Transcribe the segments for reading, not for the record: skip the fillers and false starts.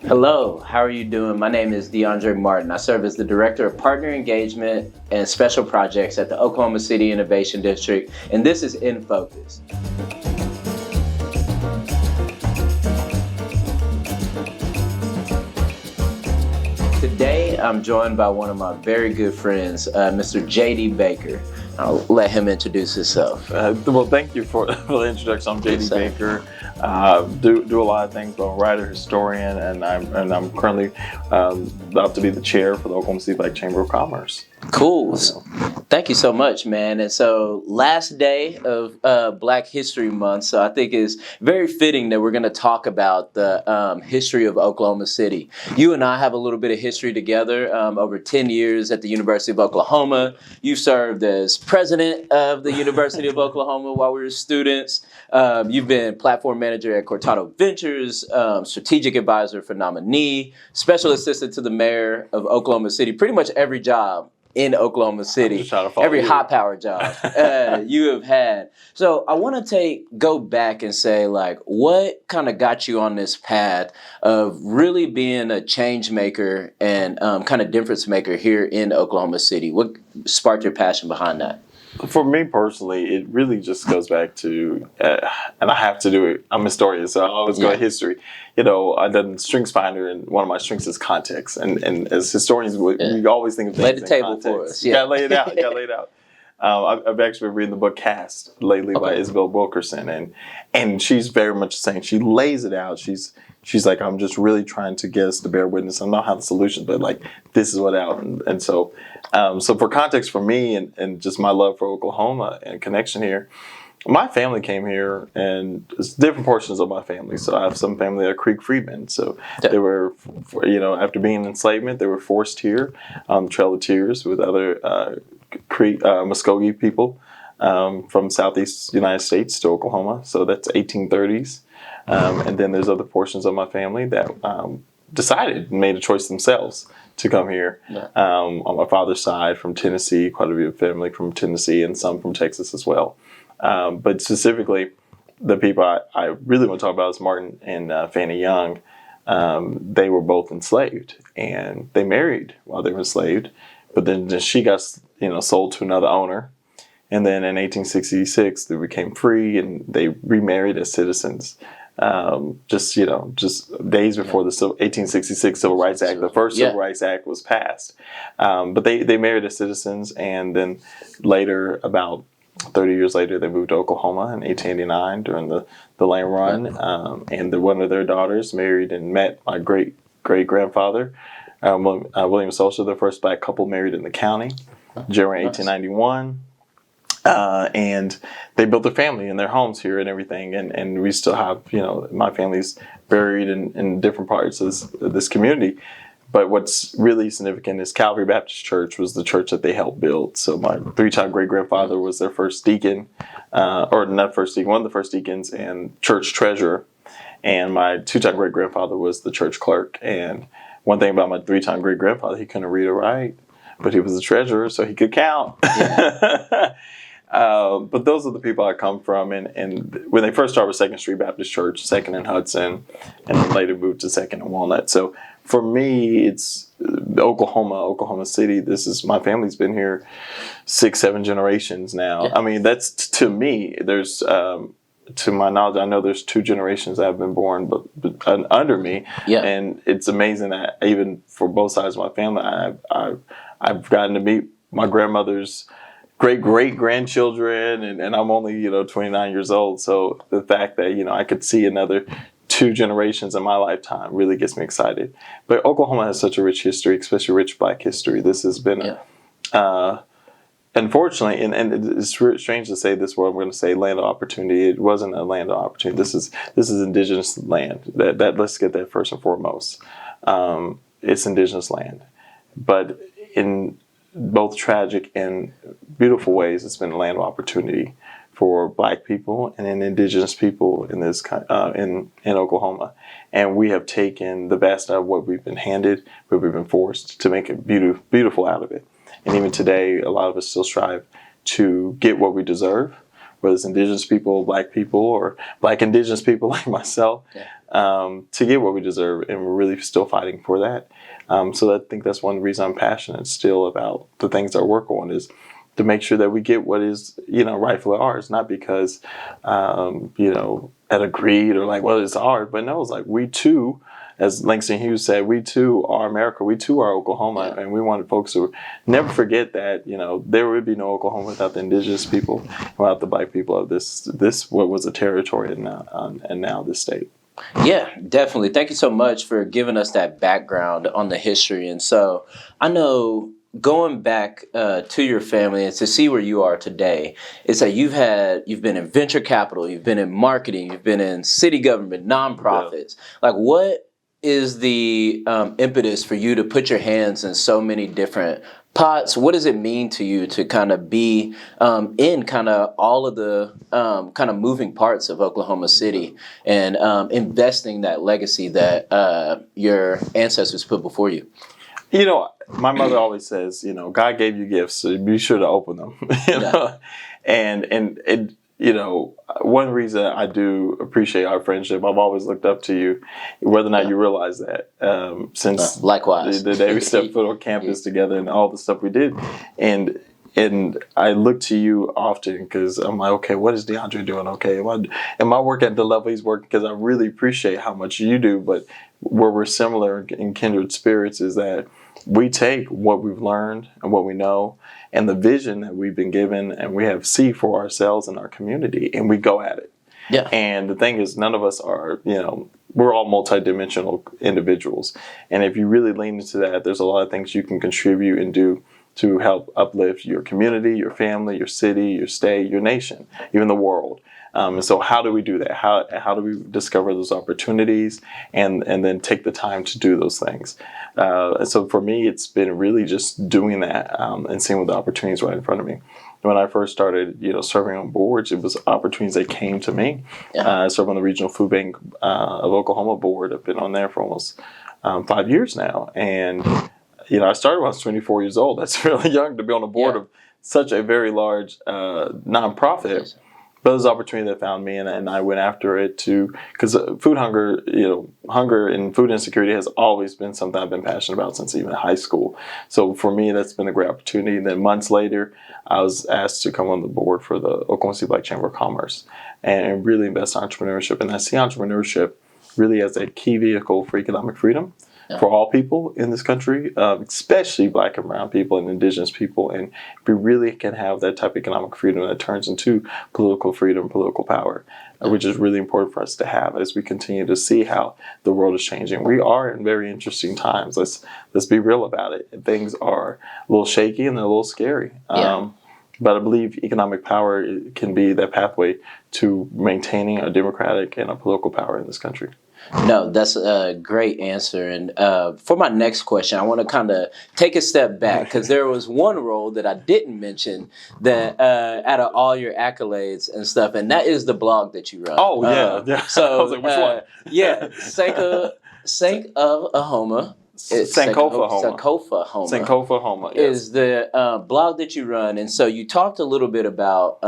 Hello, how are you doing? My name is DeAndre Martin. I serve as the Director of Partner Engagement and Special Projects at the Oklahoma City Innovation District, and this is InFocus. Today, I'm joined by one of my very good friends, Mr. J.D. Baker. I'll let him introduce himself. Well, thank you for the introduction. I'm J.D. Baker. Do a lot of things, but I'm a writer, historian, and I'm currently about to be the chair for the Oklahoma City Black Chamber of Commerce. Cool. Thank you so much, man. And so last day of Black History Month, so I think it's very fitting that we're going to talk about the history of Oklahoma City. You and I have a little bit of history together, over 10 years at the University of Oklahoma. You served as president of the University of Oklahoma while we were students. You've been platform manager at Cortado Ventures, strategic advisor for nominee, special assistant to the mayor of Oklahoma City, pretty much every job in Oklahoma City, every high-power job you have had. So I want to go back and say, like, what kind of got you on this path of really being a change maker and kind of difference maker here in Oklahoma City? What sparked your passion behind that? For me personally, it really just goes back to, and I have to do it. I'm a historian, so I always go to history. You know, I done Strengths Finder, and one of my strengths is context. And as historians, we always think of things lay the table context. for us. You gotta lay it out. You gotta lay it out. I've actually been reading the book Cast lately by Isabel Wilkerson, and she's very much saying, she lays it out. She's like, I'm just really trying to get us to bear witness. I don't have the solution, but like, this is what out. And so for context for me and just my love for Oklahoma and connection here, my family came here, and it's different portions of my family. So I have some family that are Creek freedmen. So they were, after being in enslavement, they were forced here on the Trail of Tears with other Creek Muskogee people from Southeast United States to Oklahoma. So that's 1830s. And then there's other portions of my family that made a choice themselves to come here. On my father's side from Tennessee, quite a bit of family from Tennessee, and some from Texas as well. But specifically, the people I really want to talk about is Martin and Fannie Young. They were both enslaved, and they married while they were enslaved. But then she got sold to another owner. And then in 1866, they became free, and they remarried as citizens. Just days before the 1866 Civil Rights Act, the first Civil Rights Act was passed. But they married as citizens, and then later, about 30 years later, they moved to Oklahoma in 1889 during the land run. And one of their daughters married and met my great-grandfather, William Soldier, the first Black couple married in the county, January 1891. And they built their family and their homes here and everything. And we still have, my family's buried in different parts of this community. But what's really significant is Calvary Baptist Church was the church that they helped build. So my three-time great-grandfather was their first deacon, or not first deacon, one of the first deacons and church treasurer. And my two-time great-grandfather was the church clerk. And one thing about my three-time great-grandfather, he couldn't read or write, but he was the treasurer, so he could count. Yeah. But those are the people I come from, and when they first started with Second Street Baptist Church, Second and Hudson, and then later moved to Second and Walnut. So for me, it's Oklahoma City. My family's been here 6-7 generations now. Yeah. I mean, that's to me. There's to my knowledge, I know there's 2 generations that have been born, but under me, and it's amazing that even for both sides of my family, I've gotten to meet my grandmother's great-great-grandchildren, and I'm only 29 years old. So the fact that I could see another 2 generations in my lifetime really gets me excited. But Oklahoma has such a rich history, especially rich Black history. This has been unfortunately, and it's strange to say this word, I'm going to say land of opportunity. It wasn't a land of opportunity. This is indigenous land. That let's get that first and foremost. It's indigenous land, but in both tragic and beautiful ways, it's been a land of opportunity for Black people and indigenous people in this in Oklahoma. And we have taken the best out of what we've been handed, what we've been forced, to make it beautiful out of it. And even today, a lot of us still strive to get what we deserve, whether it's indigenous people, or black indigenous people like myself, to get what we deserve. And we're really still fighting for that. So I think that's one reason I'm passionate still about the things I work on, is to make sure that we get what is, rightfully ours, not because, at a greed or like, well, it's ours, but no, it's like we too, as Langston Hughes said, we too are America, we too are Oklahoma, and we wanted folks to never forget that, there would be no Oklahoma without the indigenous people, without the black people of this what was a territory and now this state. Yeah, definitely. Thank you so much for giving us that background on the history. And so I know going back to your family and to see where you are today, it's that you've been in venture capital, you've been in marketing, you've been in city government, nonprofits. Like, what is the impetus for you to put your hands in so many different pots? What does it mean to you to kind of be in kind of all of the kind of moving parts of Oklahoma City and investing that legacy that your ancestors put before you? My mother always says, God gave you gifts, so be sure to open them. And one reason I do appreciate our friendship, I've always looked up to you, whether or not you realize that, since likewise the day we stepped foot on campus together and all the stuff we did. And I look to you often because I'm like, okay, what is DeAndre doing? Okay, am I working at the level he's working? Because I really appreciate how much you do, but where we're similar in kindred spirits is that we take what we've learned and what we know and the vision that we've been given, and we have see for ourselves and our community, and we go at it. Yeah. And the thing is, none of us are, we're all multidimensional individuals. And if you really lean into that, there's a lot of things you can contribute and do to help uplift your community, your family, your city, your state, your nation, even the world. And so how do we do that? How do we discover those opportunities and then take the time to do those things? And so for me, it's been really just doing that and seeing what the opportunities right in front of me. When I first started, serving on boards, it was opportunities that came to me. I serve on the Regional Food Bank of Oklahoma board. I've been on there for almost 5 years now. And, I started when I was 24 years old. That's really young to be on the board of such a very large nonprofit. But it was an opportunity that found me, and I went after it because food hunger, hunger and food insecurity has always been something I've been passionate about since even high school. So for me, that's been a great opportunity. And then months later, I was asked to come on the board for the Oklahoma City Black Chamber of Commerce and really invest in entrepreneurship. And I see entrepreneurship really as a key vehicle for economic freedom for all people in this country, especially black and brown people and indigenous people. And we really can have that type of economic freedom that turns into political freedom, political power, which is really important for us to have as we continue to see how the world is changing. We are in very interesting times. Let's be real about it. Things are a little shaky and they're a little scary. But I believe economic power can be that pathway to maintaining a democratic and a political power in this country. No, that's a great answer. And for my next question, I want to kind of take a step back because there was one role that I didn't mention that out of all your accolades and stuff, and that is the blog that you run. Oh, yeah. So, I was like, which one? Sankofahoma. Sankofahoma is the blog that you run. And so you talked a little bit about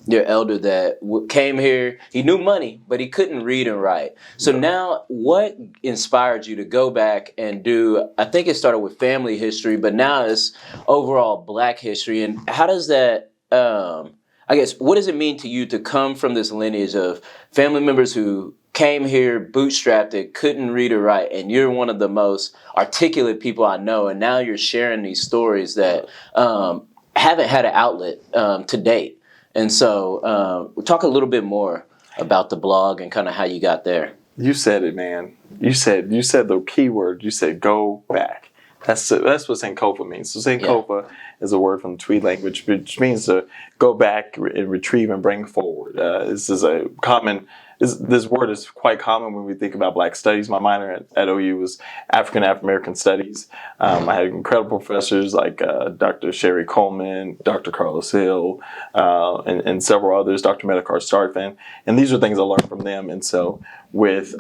your elder that came here. He knew money, but he couldn't read and write. So now what inspired you to go back and do, I think it started with family history, but now it's overall Black history. And how does that, I guess, what does it mean to you to come from this lineage of family members who came here, bootstrapped it, couldn't read or write, and you're one of the most articulate people I know, and now you're sharing these stories that haven't had an outlet to date. And so we'll talk a little bit more about the blog and kind of how you got there. You said it, man. You said the key word. You said go back. That's what Sankofa means. So Sankofa is a word from the Tweed language, which means to go back and retrieve and bring forward. This is a common. This word is quite common when we think about Black studies. My minor at OU was African American studies. I had incredible professors like Dr. Sherry Coleman, Dr. Carlos Hill, and several others, Dr. Medakar Starfan. And these are things I learned from them. And so with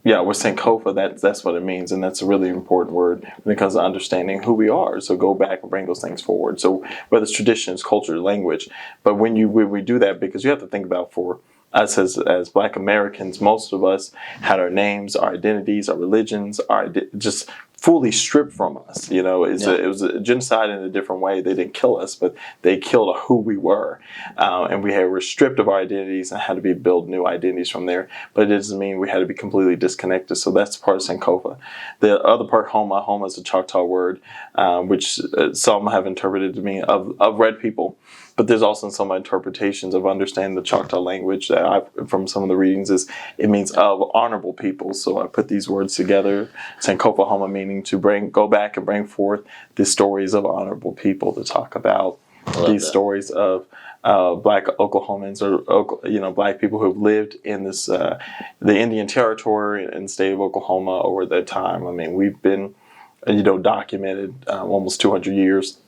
yeah, with Sankofa, that's what it means, and that's a really important word when it comes to understanding who we are. So go back and bring those things forward. So whether it's traditions, culture, language, but when we do that, because you have to think about for us as Black Americans, most of us had our names, our identities, our religions, just fully stripped from us. You know, it was a genocide in a different way. They didn't kill us, but they killed who we were, and we were stripped of our identities and had to build new identities from there. But it doesn't mean we had to be completely disconnected. So that's part of Sankofa. The other part, Homa is a Choctaw word, which some have interpreted to mean of red people. But there's also some interpretations of understanding the Choctaw language that from some of the readings is it means of honorable people. So I put these words together, Sankofahoma meaning to go back and bring forth the stories of honorable people to talk about these stories of Black Oklahomans or Black people who have lived in this the Indian Territory in the state of Oklahoma over that time. I mean, we've been documented almost 200 years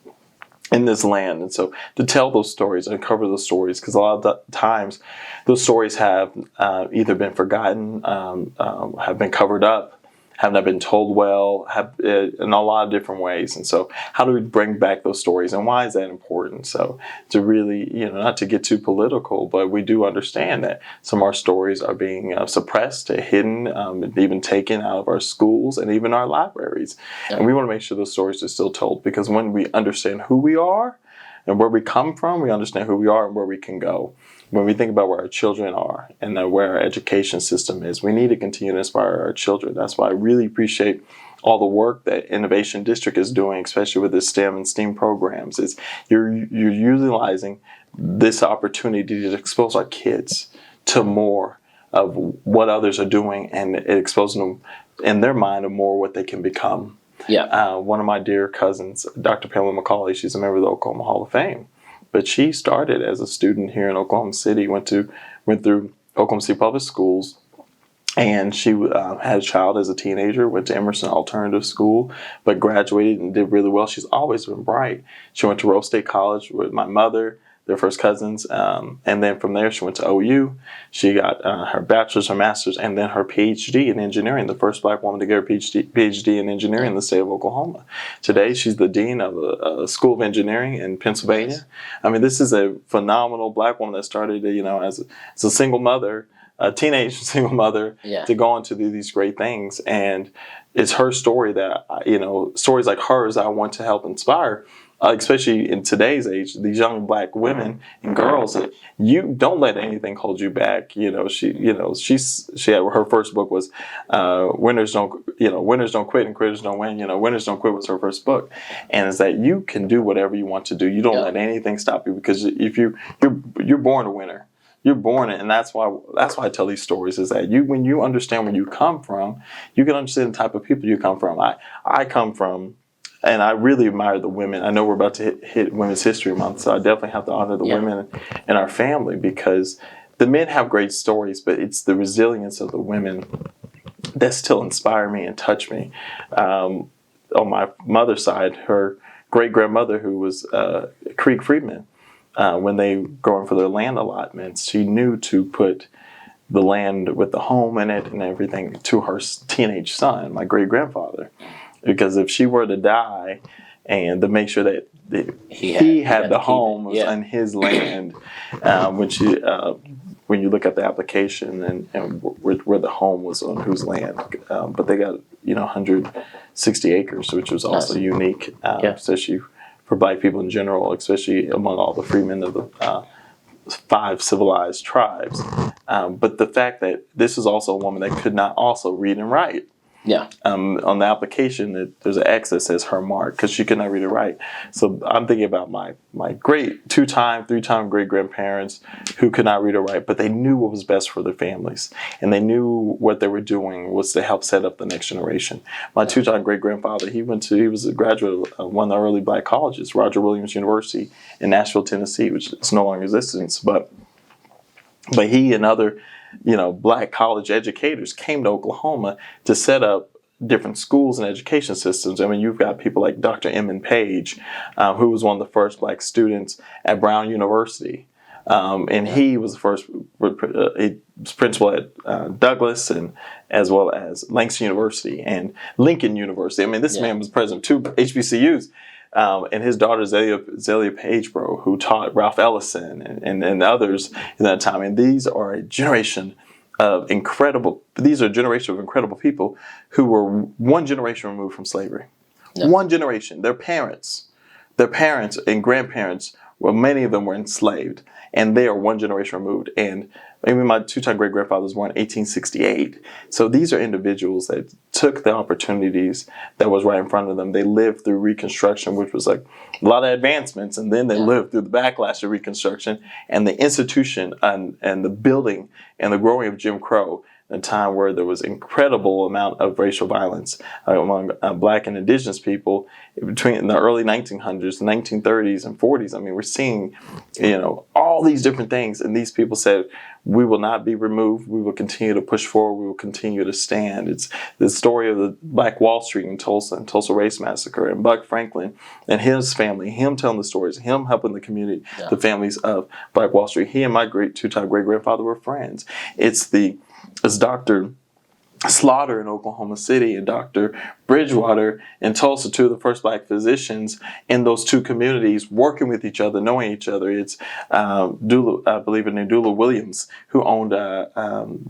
in this land, and so to tell those stories, uncover those stories, because a lot of the times those stories have either been forgotten, have been covered up, have not been told well, in a lot of different ways. And so how do we bring back those stories, and why is that important? So to really, not to get too political, but we do understand that some of our stories are being suppressed, hidden, even taken out of our schools and even our libraries. Yeah. And we want to make sure those stories are still told, because when we understand who we are and where we come from, we understand who we are and where we can go. When we think about where our children are and where our education system is, we need to continue to inspire our children. That's why I really appreciate all the work that Innovation District is doing, especially with the STEM and STEAM programs. Is you're utilizing this opportunity to expose our kids to more of what others are doing, and exposing them in their mind of more what they can become. Yeah. One of my dear cousins, Dr. Pamela McCauley, she's a member of the Oklahoma Hall of Fame. But she started as a student here in Oklahoma City, went through Oklahoma City Public Schools, and she had a child as a teenager, went to Emerson Alternative School, but graduated and did really well. She's always been bright. She went to Rose State College with my mother, their first cousins, and then from there she went to OU. She got her bachelor's, her master's, and then her PhD in engineering, the first Black woman to get her PhD in engineering in the state of Oklahoma. Today she's the dean of a school of engineering in Pennsylvania. I mean, this is a phenomenal Black woman that started, as a single mother, a teenage single mother, to go on to do these great things. And it's her story that, stories like hers I want to help inspire. Especially in today's age, these young Black women and girls, you don't let anything hold you back. She had her first book was Winners Don't Quit and Quitters Don't Win. Winners Don't Quit was her first book, and it's that you can do whatever you want to do. You don't let anything stop you, because if you're born a winner. You're born it, and that's why I tell these stories, is that when you understand where you come from, you can understand the type of people you come from. I come from. And I really admire the women. I know we're about to hit Women's History Month, so I definitely have to honor the women in our family, because the men have great stories, but it's the resilience of the women that still inspire me and touch me. On my mother's side, her great-grandmother, who was Creek Freedman, when they were going for their land allotments, she knew to put the land with the home in it and everything to her teenage son, my great-grandfather. Because if she were to die, and to make sure that he had the home was on his land, when you look at the application and where the home was on whose land, but they got 160 acres, which was also unique, especially for Black people in general, especially among all the freedmen of the 5 civilized tribes. But the fact that this is also a woman that could not also read and write. Yeah. On the application, there's an X that says her mark, because she could not read or write. So I'm thinking about my great 2-time, 3-time great-grandparents who could not read or write, but they knew what was best for their families, and they knew what they were doing was to help set up the next generation. My 2-time great-grandfather, he was a graduate of one of the early Black colleges, Roger Williams University in Nashville, Tennessee, which is no longer in existence, but he and other Black college educators came to Oklahoma to set up different schools and education systems. I mean, you've got people like Dr. Emmon Page, who was one of the first Black students at Brown University. And he was the first he was principal at Douglas and as well as Langston University and Lincoln University. I mean, this man was president of 2 HBCUs. And his daughter Zelia Page, bro, who taught Ralph Ellison and others in that time. And these are a generation of incredible people who were one generation removed from slavery. Yeah. One generation. Their parents and grandparents, well, many of them were enslaved, and they are one generation removed. And maybe my 2-time great grandfather was born in 1868. So these are individuals that took the opportunities that was right in front of them. They lived through Reconstruction, which was like a lot of advancements, and then they lived through the backlash of Reconstruction and the institution and the building and the growing of Jim Crow. A time where there was incredible amount of racial violence among Black and Indigenous people between the early 1900s, the 1930s and 40s. I mean, we're seeing, all these different things. And these people said, we will not be removed. We will continue to push forward. We will continue to stand. It's the story of the Black Wall Street in Tulsa and Tulsa Race Massacre and Buck Franklin and his family, him telling the stories, him helping the community, the families of Black Wall Street. He and my 2-time great grandfather were friends. It's Dr. Slaughter in Oklahoma City and Dr. Bridgewater in Tulsa, 2 of the first Black physicians in those 2 communities, working with each other, knowing each other. It's Dula Williams, who owned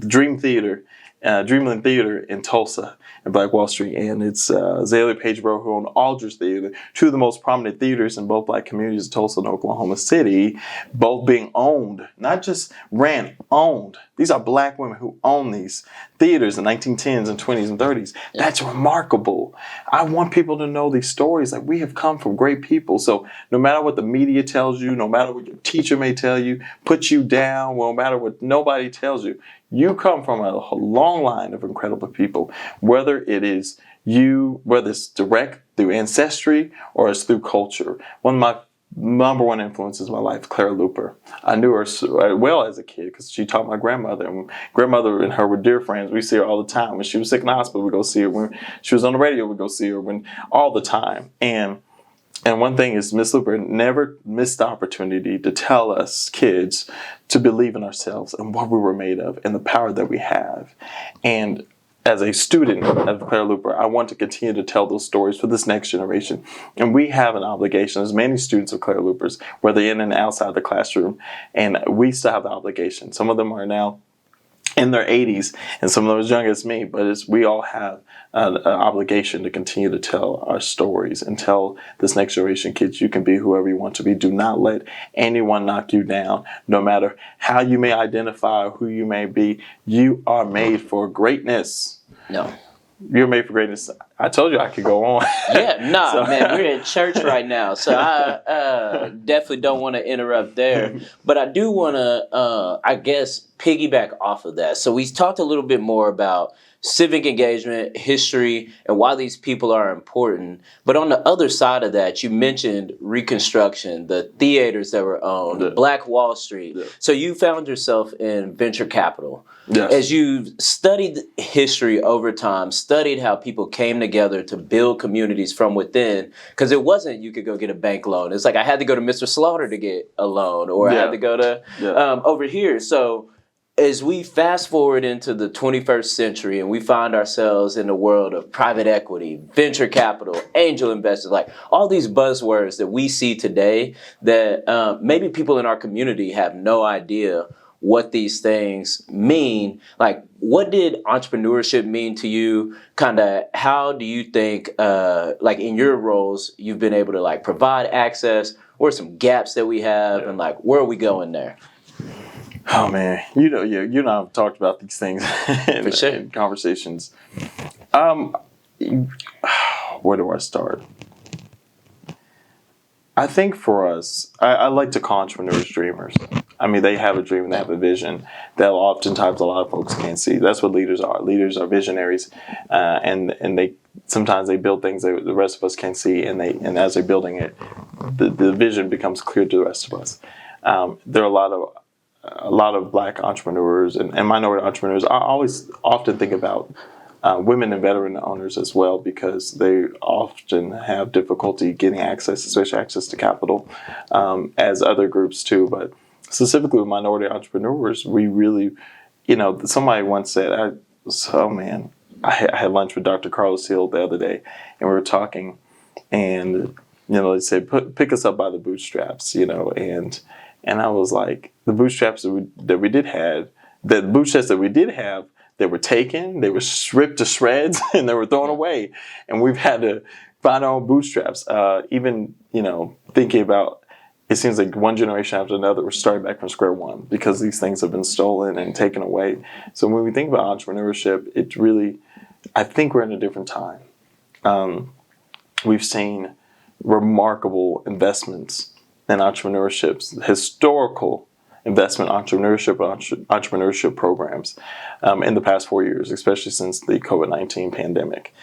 Dreamland Theater in Tulsa and Black Wall Street, and it's Zelia Page, bro, who owned Aldrich Theater, 2 of the most prominent theaters in both Black communities of Tulsa and Oklahoma City, both being owned, not just ran, owned. These are Black women who own these theaters in the 1910s and 20s and 30s. That's remarkable. I want people to know these stories. Like, we have come from great people. So no matter what the media tells you, no matter what your teacher may tell you, put you down, no matter what nobody tells you, you come from a long line of incredible people, whether it's direct through ancestry or it's through culture. One of my number one influences in my life, Clara Luper. I knew her well as a kid because she taught my grandmother. And grandmother and her were dear friends. We see her all the time. When she was sick in the hospital, we'd go see her. When she was on the radio, we'd go see her. All the time. And one thing is, Miss Luper never missed the opportunity to tell us kids to believe in ourselves and what we were made of and the power that we have. And as a student of Clara Luper, I want to continue to tell those stories for this next generation. And we have an obligation, as many students of Clara Luper's, whether in and outside the classroom, and we still have the obligation. Some of them are now in their 80s, and some of them as young as me, but we all have an obligation to continue to tell our stories and tell this next generation, kids, you can be whoever you want to be. Do not let anyone knock you down. No matter how you may identify or who you may be, you are made for greatness. No. You're made for greatness. I told you I could go on. Man, we're in church right now, so I definitely don't want to interrupt there. But I do want to, piggyback off of that. So we talked a little bit more about civic engagement, history, and why these people are important. But on the other side of that, you mentioned Reconstruction, the theaters that were owned, Black Wall Street. So you found yourself in venture capital. Yes. As you've studied history over time, studied how people came together to build communities from within, because it wasn't you could go get a bank loan. It's like I had to go to Mr. Slaughter to get a loan, or I had to go to over here. So as we fast forward into the 21st century and we find ourselves in the world of private equity, venture capital, angel investors, like all these buzzwords that we see today that maybe people in our community have no idea what these things mean. Like, what did entrepreneurship mean to you? Kind of, how do you think, like in your roles, you've been able to like provide access? What are some gaps that we have, and like where are we going there? Oh man, you and I have talked about these things in conversations. Where do I start? I think for us, I like to call entrepreneurs dreamers. I mean, they have a dream and they have a vision that oftentimes a lot of folks can't see. That's what leaders are. Leaders are visionaries, and they sometimes they build things that the rest of us can't see, and as they're building it, the vision becomes clear to the rest of us. There are a lot of Black entrepreneurs and minority entrepreneurs. I often think about women and veteran owners as well, because they often have difficulty getting access, especially access to capital, as other groups too. But specifically with minority entrepreneurs, we really, somebody once said, I had lunch with Dr. Carlos Hill the other day, and we were talking, and they said, pick us up by the bootstraps, and I was like, the bootstraps that we did have, the bootstraps that we did have, they were taken, they were stripped to shreds, and they were thrown away, and we've had to find our own bootstraps. Even thinking about, it seems like one generation after another, we're starting back from square one because these things have been stolen and taken away. So when we think about entrepreneurship, it's really, I think we're in a different time. We've seen remarkable investments in entrepreneurship, historical investment entrepreneurship programs in the past 4 years, especially since the COVID-19 pandemic.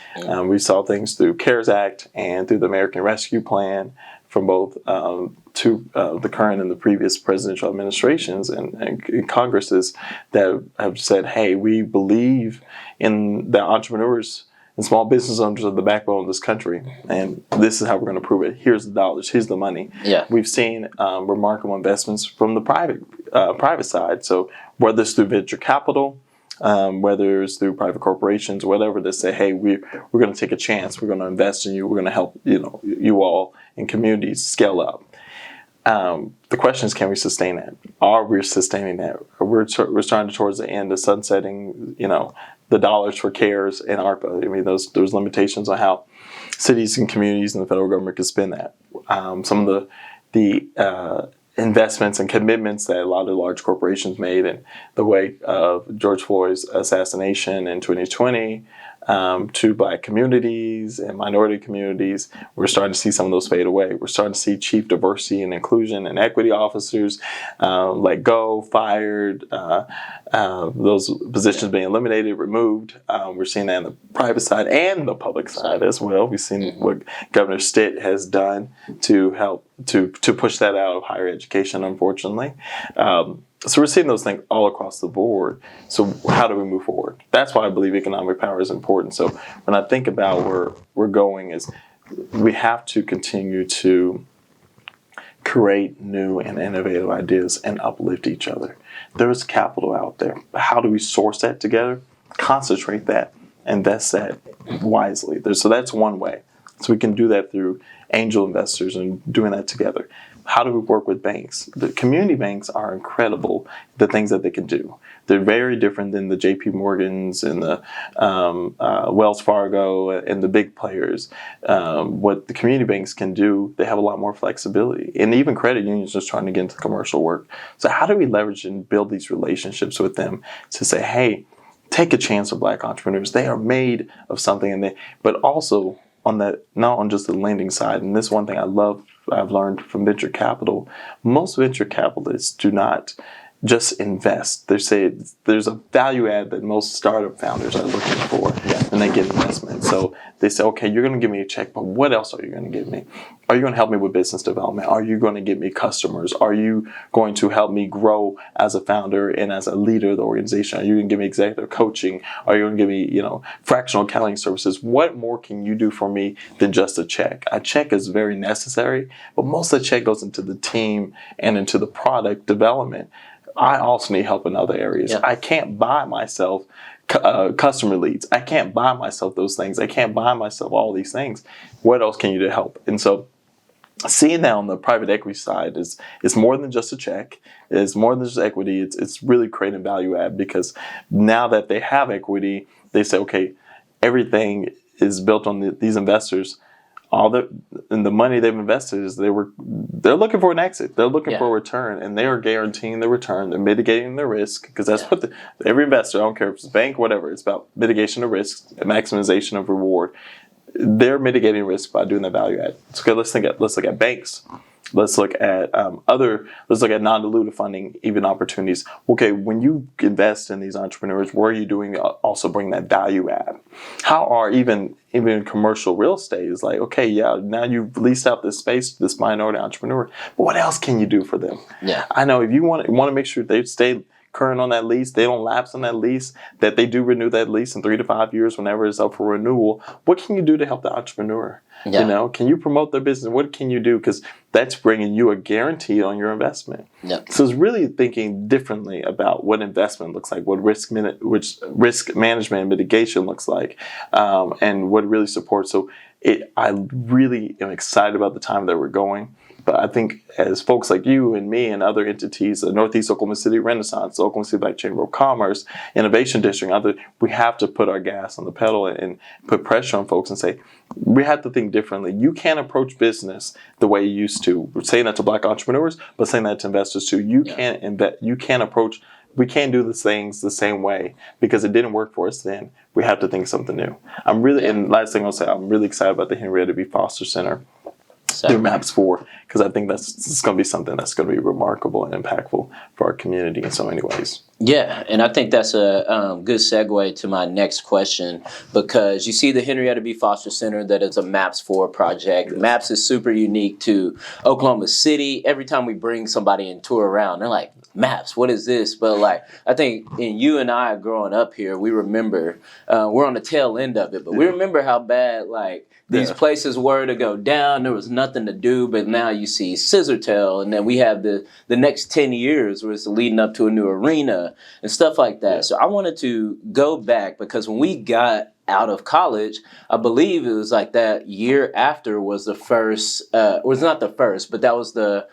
We saw things through CARES Act and through the American Rescue Plan from both the current and the previous presidential administrations and Congresses that have said, hey, we believe in the entrepreneurs and small business owners are the backbone of this country, and this is how we're going to prove it. Here's the dollars. Here's the money. Yeah. We've seen remarkable investments from the private side. So whether it's through venture capital, whether it's through private corporations, whatever, they say, hey, we're going to take a chance. We're going to invest in you. We're going to help you all in communities scale up. The question is, can we sustain that? Are we sustaining that? We're starting towards the end of sunsetting, the dollars for CARES and ARPA. I mean, those limitations on how cities and communities and the federal government can spend that. Some of the investments and commitments that a lot of large corporations made in the wake of George Floyd's assassination in 2020 to Black communities and minority communities, we're starting to see some of those fade away. We're starting to see chief diversity and inclusion and equity officers let go, fired, those positions being eliminated, removed. We're seeing that in the private side and the public side as well. We've seen what Governor Stitt has done to help to push that out of higher education, unfortunately. So we're seeing those things all across the board. So how do we move forward? That's why I believe economic power is important. So when I think about where we're going, is we have to continue to create new and innovative ideas and uplift each other. There's capital out there. How do we source that together? Concentrate that, invest that wisely. So that's one way. So we can do that through angel investors and doing that together. How do we work with banks? The community banks are incredible, the things that they can do. They're very different than the JP Morgans and the Wells Fargo and the big players. What the community banks can do, they have a lot more flexibility. And even credit unions just trying to get into commercial work. So how do we leverage and build these relationships with them to say, hey, take a chance with Black entrepreneurs. They are made of something, but also on that, not on just the lending side. And this one thing I've learned from venture capital, most venture capitalists do not just invest. They say there's a value add that most startup founders are looking for, and they get investment. So they say, okay, you're going to give me a check, but what else are you going to give me? Are you going to help me with business development? Are you going to give me customers? Are you going to help me grow as a founder and as a leader of the organization? Are you going to give me executive coaching? Are you going to give me, fractional accounting services? What more can you do for me than just a check? A check is very necessary, but most of the check goes into the team and into the product development. I also need help in other areas. Yeah. I can't buy myself customer leads. I can't buy myself those things. I can't buy myself all these things. What else can you do to help? And so seeing that on the private equity side is more than just a check. It's more than just equity. It's really creating value add, because now that they have equity, they say, okay, everything is built on these investors. And the money they've invested is they're looking for an exit. They're looking for a return, and they are guaranteeing the return. They're mitigating the risk, because that's what every investor, I don't care if it's a bank, whatever, it's about mitigation of risk, maximization of reward. They're mitigating risk by doing the value add. So okay, let's look at banks. Let's look at non-dilutive funding, even opportunities. Okay, when you invest in these entrepreneurs, what are you doing to also bring that value add? How are even commercial real estate is like, okay, yeah, now you've leased out this space to this minority entrepreneur, but what else can you do for them? Yeah. I know if you want to make sure they stay current on that lease, they don't lapse on that lease, that they do renew that lease in 3 to 5 years whenever it's up for renewal. What can you do to help the entrepreneur? Yeah. You know, can you promote their business? What can you do? Because that's bringing you a guarantee on your investment. Yeah. So it's really thinking differently about what investment looks like, what risk management and mitigation looks like, and what it really supports. So I really am excited about the time that we're going. But I think as folks like you and me and other entities, the Northeast Oklahoma City Renaissance, the Oklahoma City Black Chamber of Commerce, Innovation District, we have to put our gas on the pedal and put pressure on folks and say, we have to think differently. You can't approach business the way you used to. We're saying that to Black entrepreneurs, but saying that to investors too. You can't approach. We can't do these things the same way because it didn't work for us then. We have to think something new. And last thing I'll say, I'm really excited about the Henrietta B. Foster Center through MAPS 4, because I think it's going to be something that's going to be remarkable and impactful for our community in so many ways. Yeah, and I think that's a good segue to my next question, because you see the Henrietta B. Foster Center, that is a MAPS 4 project. Yes. MAPS is super unique to Oklahoma City. Every time we bring somebody and tour around, they're like, MAPS, what is this? But like, I think in you and I growing up here, we remember, we're on the tail end of it, but we remember how bad like these places were to go down. There was nothing to do, but now you see Scissortail, and then we have the next 10 years where it's leading up to a new arena and stuff like that. Yeah. So I wanted to go back, because when we got out of college, I believe it was like that year after was the first, was not the first, but that was the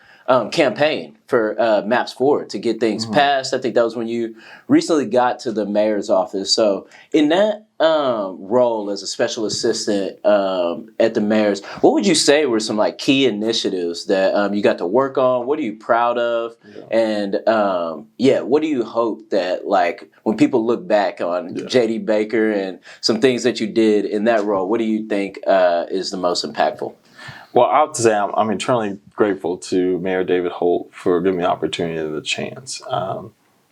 campaign for MAPS 4 to get things passed. I think that was when you recently got to the mayor's office. So in that role as a special assistant at the mayor's, what would you say were some like key initiatives that you got to work on? What are you proud of? Yeah. And what do you hope that like when people look back on JD Baker and some things that you did in that role, what do you think is the most impactful? Well, I have to say I'm eternally grateful to Mayor David Holt for giving me the opportunity and the chance,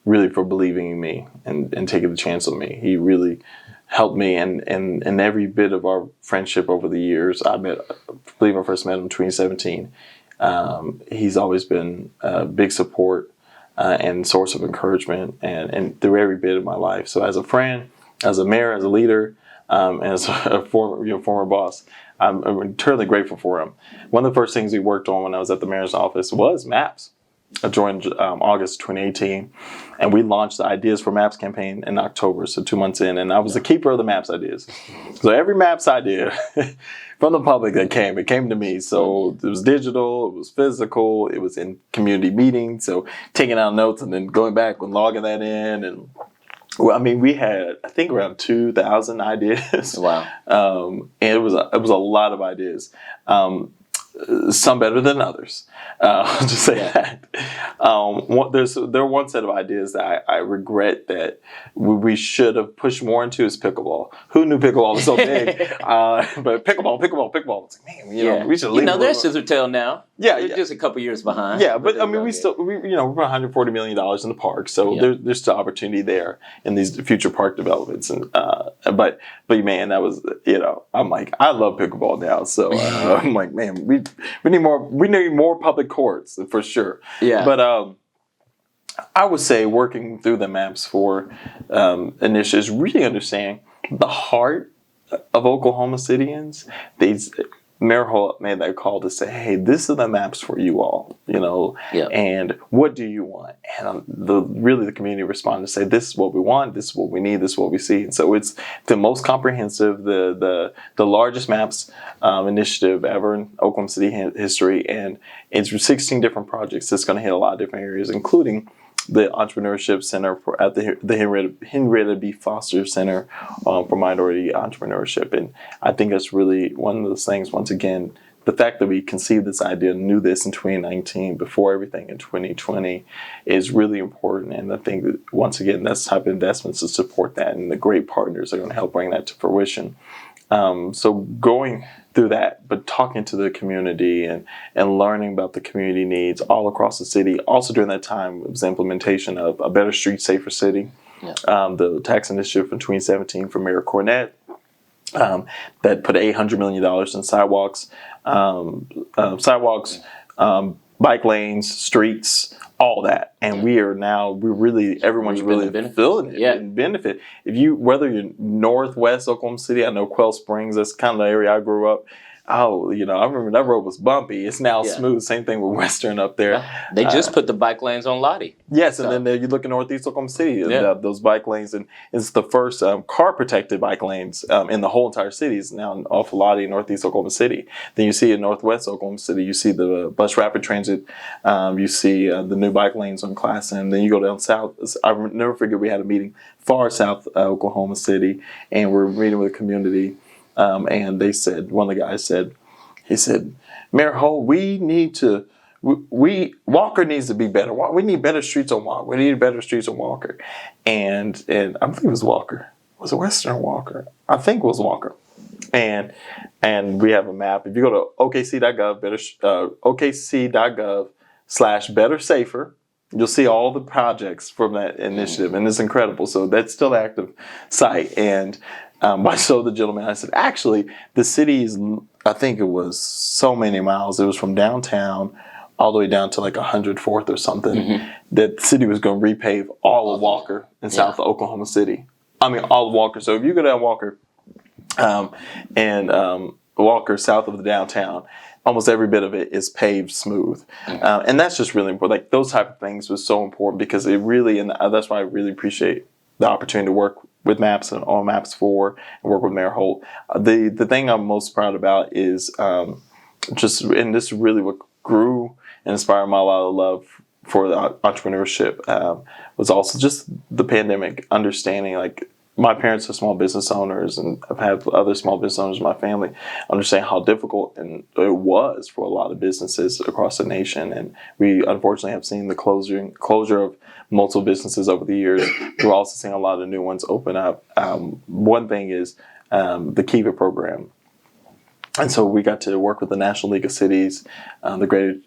really for believing in me and taking the chance on me. He really helped me, and every bit of our friendship over the years. I believe I first met him in 2017. He's always been a big support and source of encouragement and through every bit of my life. So as a friend, as a mayor, as a leader, and as a former boss, I'm eternally grateful for him. One of the first things we worked on when I was at the mayor's office was MAPS. I joined August 2018, and we launched the Ideas for MAPS campaign in October, so 2 months in, and I was the keeper of the MAPS ideas. So every MAPS idea from the public it came to me. So it was digital, it was physical, it was in community meetings, so taking out notes and then going back and logging that in. And well, I mean, we had, I think, around 2,000 ideas. Wow. And it was a lot of ideas. Some better than others. I'll just say that. There are one set of ideas that I regret that we should have pushed more into is pickleball. Who knew pickleball was so big? But pickleball. It's like, man, we should leave. There's Scissortail now. Yeah, just a couple years behind. Yeah, but I mean, we're $140 million in the park, so there's still opportunity there in these future park developments. And but man, that was I'm like, I love pickleball now, so I'm like, man, we need more public courts for sure. Yeah, but I would say working through the MAPS 4 initiatives, really understanding the heart of Oklahoma Cityans. Mayor Holt made that call to say, hey, this is the MAPS for you all, and what do you want? And the community responded to say, this is what we want, this is what we need, this is what we see. And so it's the most comprehensive, the largest MAPS initiative ever in Oklahoma City history, and it's 16 different projects. It's going to hit a lot of different areas, including the Entrepreneurship Center at the Henrietta B. Foster Center for Minority Entrepreneurship. And I think that's really one of those things, once again, the fact that we conceived this idea, knew this in 2019 before everything in 2020 is really important. And I think that, once again, that's the type of investments to support that, and the great partners are going to help bring that to fruition. So going through that, but talking to the community and learning about the community needs all across the city. Also during that time was the implementation of A Better Street, Safer City, the tax initiative from 2017 from Mayor Cornett that put $800 million in sidewalks. bike lanes, streets, all that. And everyone's really feeling it and benefit. Whether you're northwest Oklahoma City, I know Quail Springs, that's kind of the area I grew up. Oh, I remember that road was bumpy. It's now smooth. Same thing with Western up there. Yeah. They just put the bike lanes on Lottie. Yes, and then you look at Northeast Oklahoma City, those bike lanes, and it's the first car-protected bike lanes in the whole entire city is now off Lottie, Northeast Oklahoma City. Then you see in Northwest Oklahoma City, you see the bus rapid transit, you see the new bike lanes on Classen. Then you go down south. I'll never forget we had a meeting far south Oklahoma City, and we're meeting with a community. And they said, one of the guys said, Mayor Hull, Walker needs to be better. We need better streets on Walker. We need better streets on Walker. And I think it was Walker. Was it Western or Walker? I think it was Walker. And we have a map. If you go to OKC.gov, OKC.gov/better safer, you'll see all the projects from that initiative, and it's incredible. So that's still an active site. And I showed the gentleman, I said, actually, the city is, I think it was so many miles. It was from downtown all the way down to like 104th or something, that the city was going to repave all of Walker in South Oklahoma City. I mean, all of Walker. So if you go down Walker Walker south of the downtown, almost every bit of it is paved smooth. And that's just really important. Like those type of things was so important because it really, and that's why I really appreciate the opportunity to work with MAPS and on MAPS 4 and work with Mayor Holt. The thing I'm most proud about is and this really what grew and inspired my lot of love for the entrepreneurship was also just the pandemic, understanding like my parents are small business owners and I've had other small business owners in my family, understand how difficult and it was for a lot of businesses across the nation. And we unfortunately have seen the closure of multiple businesses over the years. We're also seeing a lot of new ones open up. One thing is the Kiva program. And so we got to work with the National League of Cities, the Greater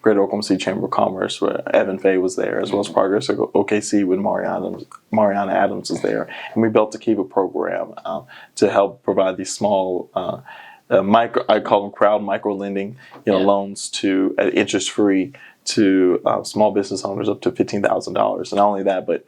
Oklahoma City Chamber of Commerce, where Evan Fay was there, as well as Progress OKC when Mariana Adams was there. And we built the Kiva program to help provide these small, I call them crowd micro lending, loans to interest free to small business owners up to $15,000. And not only that, but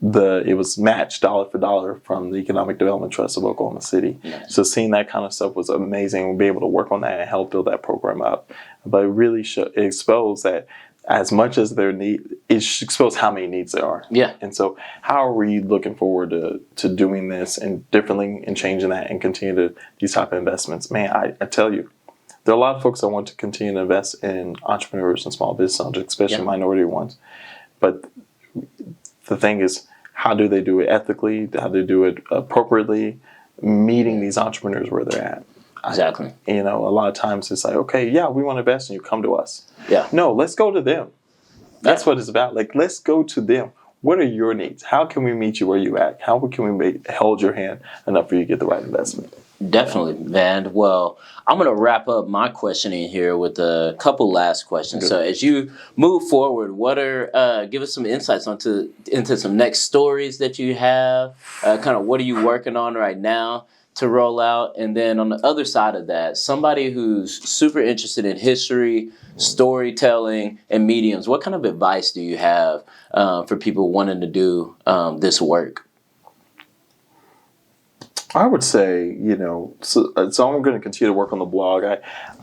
it was matched dollar for dollar from the Economic Development Trust of Oklahoma City. Nice. So seeing that kind of stuff was amazing. We'll be able to work on that and help build that program up. But it really exposed that as much as their need, it exposed how many needs there are. Yeah. And so how are we looking forward to doing this and differently and changing that and continue these type of investments? Man, I tell you, there are a lot of folks that want to continue to invest in entrepreneurs and small business owners, especially minority ones. But the thing is, how do they do it ethically? How do they do it appropriately? Meeting these entrepreneurs where they're at. Exactly. A lot of times it's like, okay, yeah, we want to invest in you. Come to us. Yeah. No, let's go to them. That's what it's about. Like, let's go to them. What are your needs? How can we meet you where you at? How can we hold your hand enough for you to get the right investment? Definitely, Van. Well, I'm going to wrap up my questioning here with a couple last questions. Good. So as you move forward, give us some insights into some next stories that you have, kind of what are you working on right now to roll out? And then on the other side of that, somebody who's super interested in history, storytelling, and mediums, what kind of advice do you have for people wanting to do this work? I would say, so I'm going to continue to work on the blog.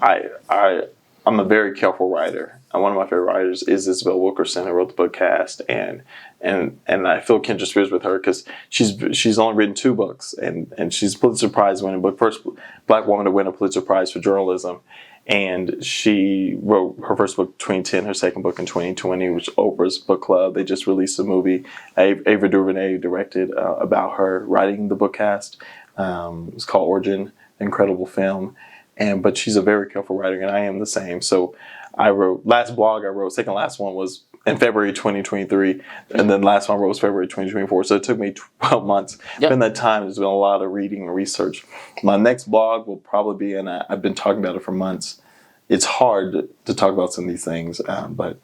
I'm a very careful writer. One of my favorite writers is Isabel Wilkerson, who wrote the book Cast, and I feel kindred spirits with her because she's only written 2 books, and she's Pulitzer Prize winning book, first Black woman to win a Pulitzer Prize for journalism. And she wrote her first book, 2010, her second book in 2020, which Oprah's Book Club. They just released a movie, Ava DuVernay directed, about her writing the book Cast. It's called Origin, incredible film. But she's a very careful writer, and I am the same. So I wrote, second last one was in February 2023, and then last one I wrote was February 2024. So it took me 12 months. Yep. In that time, there's been a lot of reading and research. My next blog will probably be, and I've been talking about it for months. It's hard to talk about some of these things, but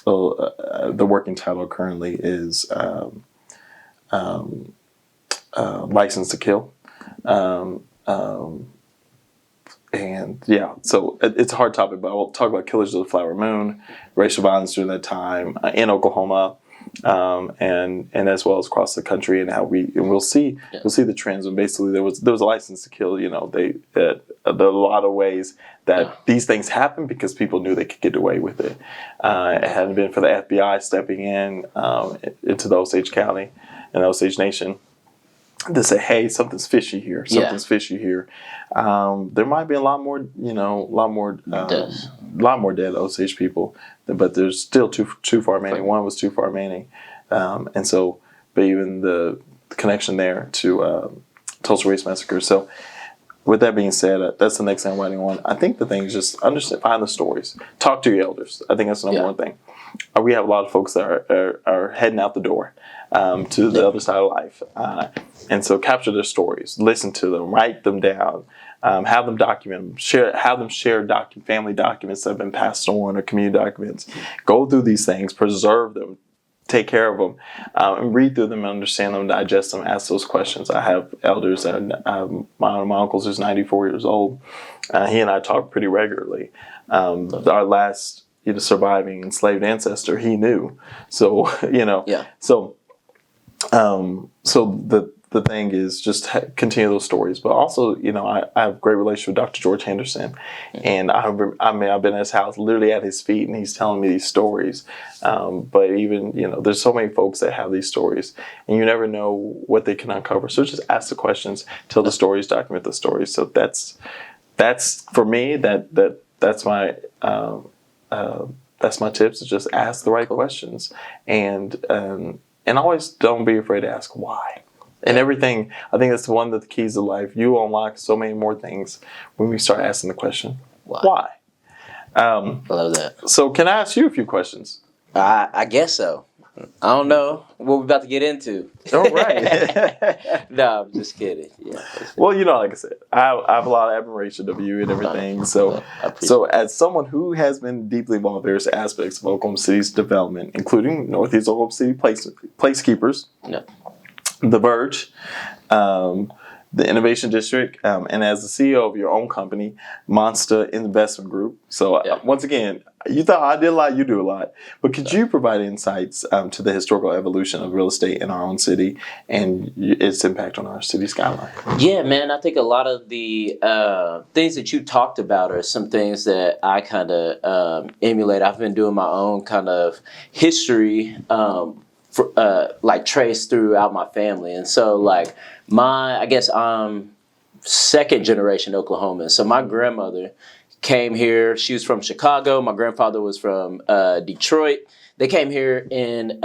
the working title currently is License to Kill. And yeah, so it's a hard topic, but I'll talk about Killers of the Flower Moon, racial violence during that time in Oklahoma, and as well as across the country, and we'll see the trends. And basically, there was a license to kill. There are a lot of ways that these things happen because people knew they could get away with it. It hadn't been for the FBI stepping in into the Osage County and Osage Nation to say, hey, something's fishy here. Something's fishy here. There might be a lot more dead Osage people, but there's still too far remaining. One was too far remaining, and so, but even the connection there to Tulsa Race Massacre. So, with that being said, that's the next thing I'm writing on. I think the thing is just understand, find the stories, talk to your elders. I think that's the number one thing. We have a lot of folks that are heading out the door to the other side of life. And so capture their stories, listen to them, write them down, have them document them, have them share family documents that have been passed on or community documents. Go through these things, preserve them, take care of them, and read through them and understand them, digest them, ask those questions. I have elders, and one of my uncles is 94 years old. He and I talk pretty regularly. Our last surviving enslaved ancestor, he knew. So, so the thing is just continue those stories. But also, I have a great relationship with Dr. George Henderson. And I've been at his house, literally at his feet, and he's telling me these stories. But even, there's so many folks that have these stories, and you never know what they can uncover. So just ask the questions, tell the stories, document the stories. So that's for me, that's my tips, is just ask the right questions, and always don't be afraid to ask why. And everything, I think that's one of the keys of life. You unlock so many more things when we start asking the question, why? I love that. So can I ask you a few questions? I guess so. I don't know what we're about to get into. All right. No, I'm just kidding. Yeah. Well, like I said, I have a lot of admiration of you and everything. So as someone who has been deeply involved in various aspects of Oklahoma City's development, including Northeast Oklahoma City Placekeepers, The Verge, the Innovation District, and as the CEO of your own company, Monster Investment Group. So once again, you thought I did a lot, you do a lot. But could you provide insights to the historical evolution of real estate in our own city and its impact on our city skyline? Yeah, man, I think a lot of the things that you talked about are some things that I kind of emulate. I've been doing my own kind of history traced throughout my family. And so I guess I'm second generation Oklahoman. So my grandmother came here. She was from Chicago. My grandfather was from Detroit. They came here in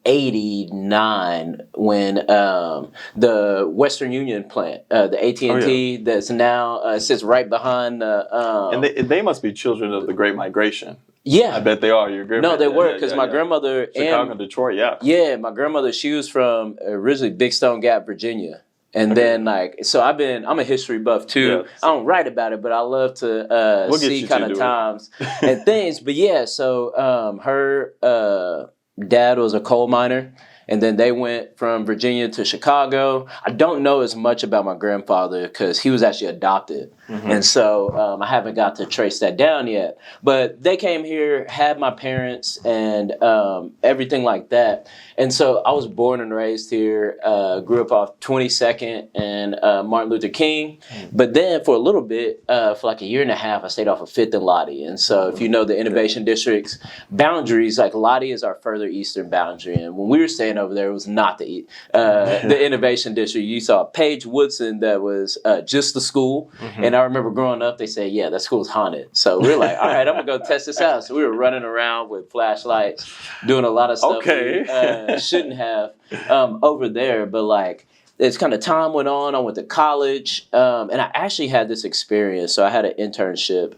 89 when the Western Union plant, the AT&T that's now sits right behind and they must be children of the Great Migration. Yeah. I bet they are. Your grandmother. No, they were, because my grandmother... Chicago and Detroit, Yeah, my grandmother, she was from originally Big Stone Gap, Virginia. And then, so I'm a history buff, too. Yes. I don't write about it, but I love to see kind of times and things. But so her dad was a coal miner. And then they went from Virginia to Chicago. I don't know as much about my grandfather because he was actually adopted. Mm-hmm. And so I haven't got to trace that down yet. But they came here, had my parents, and everything like that. And so I was born and raised here, grew up off 22nd and Martin Luther King. Mm-hmm. But then for a little bit, for like a year and a half, I stayed off of 5th and Lottie. And so if you know the Innovation District's boundaries, Lottie is our further eastern boundary. And when we were staying over there, it was not the Innovation District. You saw Paige Woodson that was just the school. Mm-hmm. And I remember growing up, they say, yeah, that school's haunted. So we were like, all right, I'm going to go test this out. So we were running around with flashlights, doing a lot of stuff we shouldn't have over there. But as kind of time went on, I went to college, and I actually had this experience. So I had an internship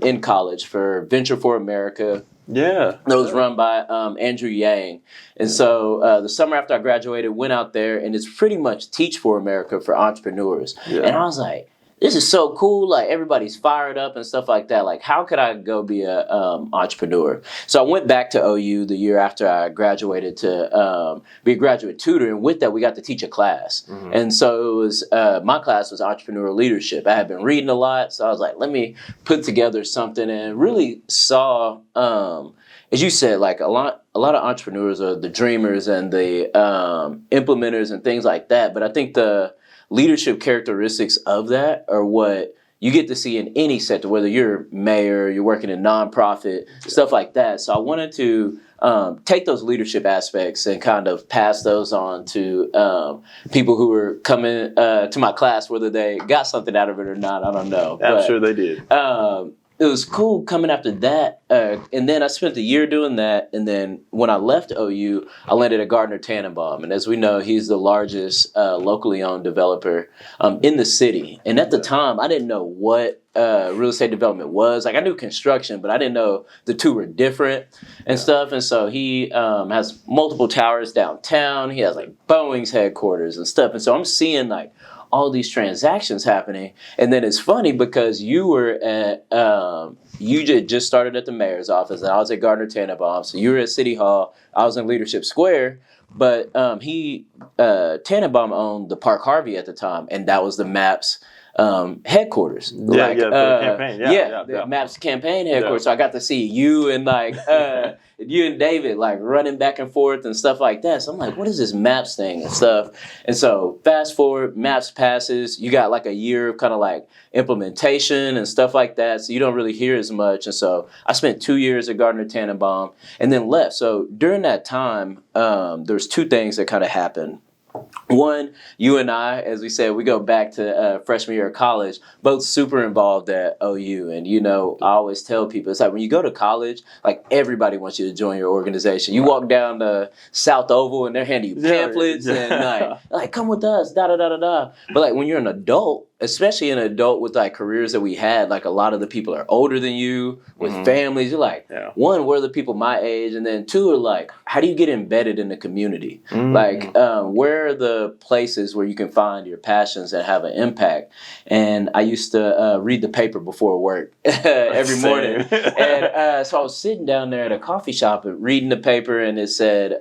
in college for Venture for America. Yeah. That was run by Andrew Yang. And so the summer after I graduated, went out there, and it's pretty much Teach for America for entrepreneurs. Yeah. And I was like, this is so cool. Like everybody's fired up and stuff like that. Like how could I go be a entrepreneur? So I went back to OU the year after I graduated to be a graduate tutor. And with that, we got to teach a class. And so it was, my class was entrepreneurial leadership. I had been reading a lot. So I was like, let me put together something, and really saw, as you said, like a lot of entrepreneurs are the dreamers and the implementers and things like that. But I think the leadership characteristics of that are what you get to see in any sector, whether you're mayor, you're working in nonprofit, stuff like that. So I wanted to take those leadership aspects and kind of pass those on to people who were coming to my class, whether they got something out of it or not, I don't know. I'm sure they did. It was cool coming after that. And then I spent the year doing that. And then when I left OU, I landed at Gardner Tannenbaum. And as we know, he's the largest locally owned developer in the city. And at the time, I didn't know what real estate development was. Like I knew construction, but I didn't know the two were different and stuff. And so he has multiple towers downtown. He has like Boeing's headquarters and stuff. And so I'm seeing like all these transactions happening. And then it's funny because you were at, you just started at the mayor's office, and I was at Gardner Tannenbaum. So you were at City Hall, I was in Leadership Square, but Tannenbaum owned the Park Harvey at the time, and that was the MAPS headquarters. The campaign. The MAPS campaign headquarters. So I got to see you and like you and David like running back and forth and stuff like that. So I'm like, what is this MAPS thing and stuff? And so fast forward, MAPS passes. You got like a year of kind of like implementation and stuff like that. So you don't really hear as much. And so I spent 2 years at Gardner Tannenbaum and then left. So during that time, there's two things that kind of happened. One, you and I, as we said, we go back to freshman year of college, both super involved at OU. And, you know, I always tell people, it's like when you go to college, like everybody wants you to join your organization. You walk down the South Oval and they're handing you pamphlets and like, come with us, da-da-da-da-da. But like when you're an adult, especially an adult with like careers that we had, like a lot of the people are older than you with families. You're like, one, where are the people my age? And then two are like, how do you get embedded in the community? Like, where are the places where you can find your passions and have an impact? And I used to read the paper before work every morning. And so I was sitting down there at a coffee shop and reading the paper, and it said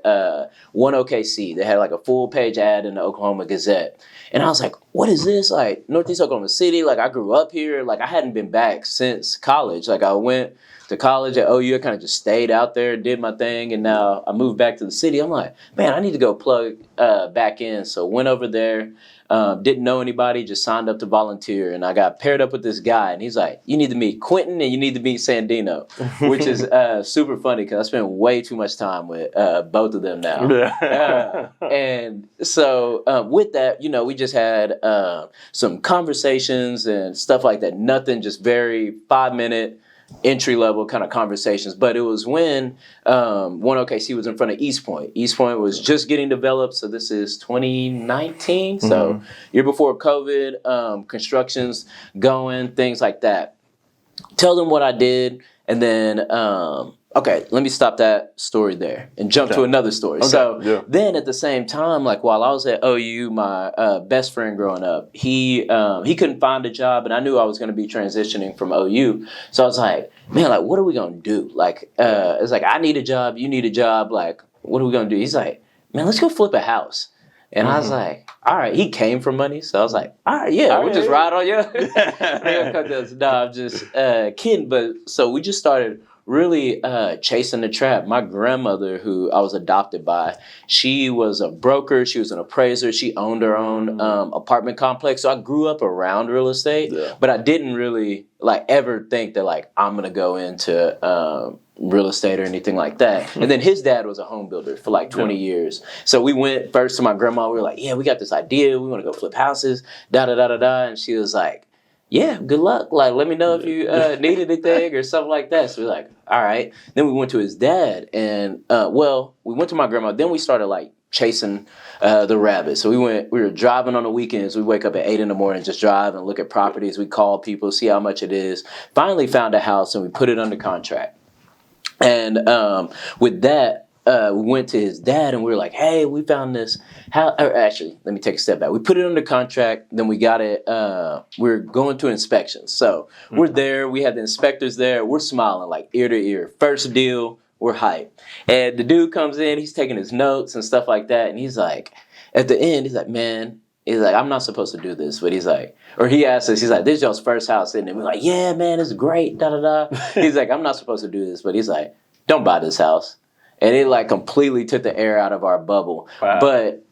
one OKC. They had like a full page ad in the Oklahoma Gazette. And I was like, what is this? Like, Northeast Oklahoma City? Like, I grew up here. Like, I hadn't been back since college. Like, I went to college at OU. I kind of just stayed out there, did my thing. And now I moved back to the city. I'm like, man, I need to go plug back in. So went over there. Didn't know anybody, just signed up to volunteer. And I got paired up with this guy. And he's like, you need to meet Quentin and you need to meet Sandino, which is super funny because I spend way too much time with both of them now. And so with that, you know, we just had some conversations and stuff like that. Nothing, just very 5-minute entry-level kind of conversations. But it was when one OKC was in front of East Point. East Point was just getting developed, so this is 2019, so year before COVID, construction's going, things like that. Tell them what I did, and then okay, let me stop that story there and jump to another story. Then at the same time, like while I was at OU, my best friend growing up, he couldn't find a job, and I knew I was going to be transitioning from OU. So I was like, man, like what are we going to do? Like it's like I need a job, you need a job. Like what are we going to do? He's like, man, let's go flip a house. And I was like, all right. He came from money, so I was like, all right, we'll just ride on you. No, I'm just kidding. But so we just started really chasing the trap. My grandmother, who I was adopted by, she was a broker. She was an appraiser. She owned her own apartment complex. So I grew up around real estate, but I didn't really like ever think that like I'm gonna go into real estate or anything like that. And then his dad was a home builder for like 20 years. So we went first to my grandma. We were like, yeah, we got this idea. We want to go flip houses, da-da-da-da-da. And she was like, yeah, good luck. Like, let me know if you need anything or something like that. So we're like, all right. Then we went to his dad. And, we went to my grandma. Then we started like chasing the rabbit. So we were driving on the weekends. We wake up at 8 a.m, just drive and look at properties. We call people, see how much it is. Finally found a house and we put it under contract. And with that, we went to his dad and we were like, hey, we found this. Actually, let me take a step back. We put it under contract. Then we got it. We're going to inspections. So we're there. We had the inspectors there. We're smiling like ear to ear. First deal. We're hyped. And the dude comes in. He's taking his notes and stuff like that. And he's like, at the end, he's like, man, he's like, I'm not supposed to do this. But he's like, or he asked us, he's like, this is y'all's first house, isn't it? We're like, yeah, man, it's great. Da da da. He's like, I'm not supposed to do this. But he's like, don't buy this house. And it like completely took the air out of our bubble. Wow. But